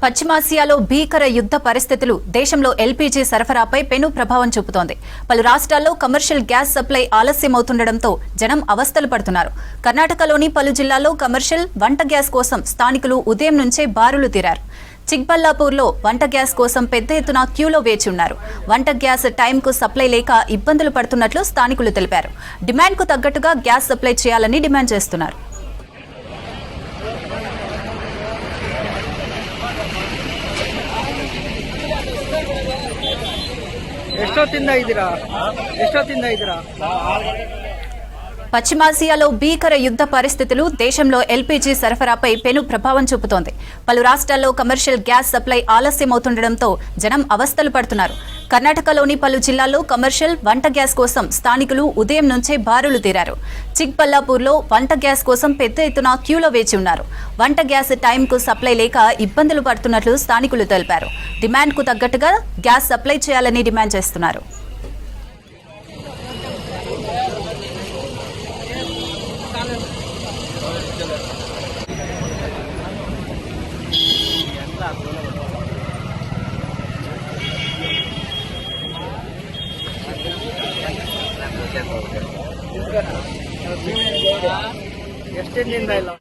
పశ్చిమాసియాలో భీకర యుద్ధ పరిస్థితులు దేశంలో ఎల్పీజీ సరఫరాపై పెను ప్రభావం చూపుతోంది. పలు రాష్ట్రాల్లో కమర్షియల్ గ్యాస్ సప్లై ఆలస్యమవుతుండటంతో జనం అవస్థలు పడుతున్నారు. కర్ణాటకలోని పలు జిల్లాల్లో కమర్షియల్ వంట గ్యాస్ కోసం స్థానికులు ఉదయం నుంచే బారులు తీరారు. చిక్బల్లాపూర్లో వంట గ్యాస్ కోసం పెద్ద ఎత్తున క్యూలో వేచి ఉన్నారు. వంట గ్యాస్ టైంకు సప్లై లేక ఇబ్బందులు పడుతున్నట్లు స్థానికులు తెలిపారు. డిమాండ్కు తగ్గట్టుగా గ్యాస్ సప్లై చేయాలని డిమాండ్ చేస్తున్నారు. పశ్చిమాసియాలో భీకర యుద్ధ పరిస్థితులు దేశంలో ఎల్పీజీ సరఫరాపై పెను ప్రభావం చూపుతోంది. పలు రాష్ట్రాల్లో కమర్షియల్ గ్యాస్ సప్లై ఆలస్యమవుతుండటంతో జనం అవస్థలు పడుతున్నారు. కర్ణాటకలోని పలు జిల్లాల్లో కమర్షియల్ వంట గ్యాస్ కోసం స్థానికులు ఉదయం నుంచే బారులు తీరారు. చిక్బల్లాపూర్లో వంట గ్యాస్ కోసం పెద్ద ఎత్తున క్యూలో వేచి ఉన్నారు. వంట గ్యాస్ టైంకు సప్లై లేక ఇబ్బందులు పడుతున్నట్లు స్థానికులు తెలిపారు. డిమాండ్కు తగ్గట్టుగా గ్యాస్ సప్లై చేయాలని డిమాండ్ చేస్తున్నారు. ಎಷ್ಟೇನಿಂದ ಇಲ್ಲ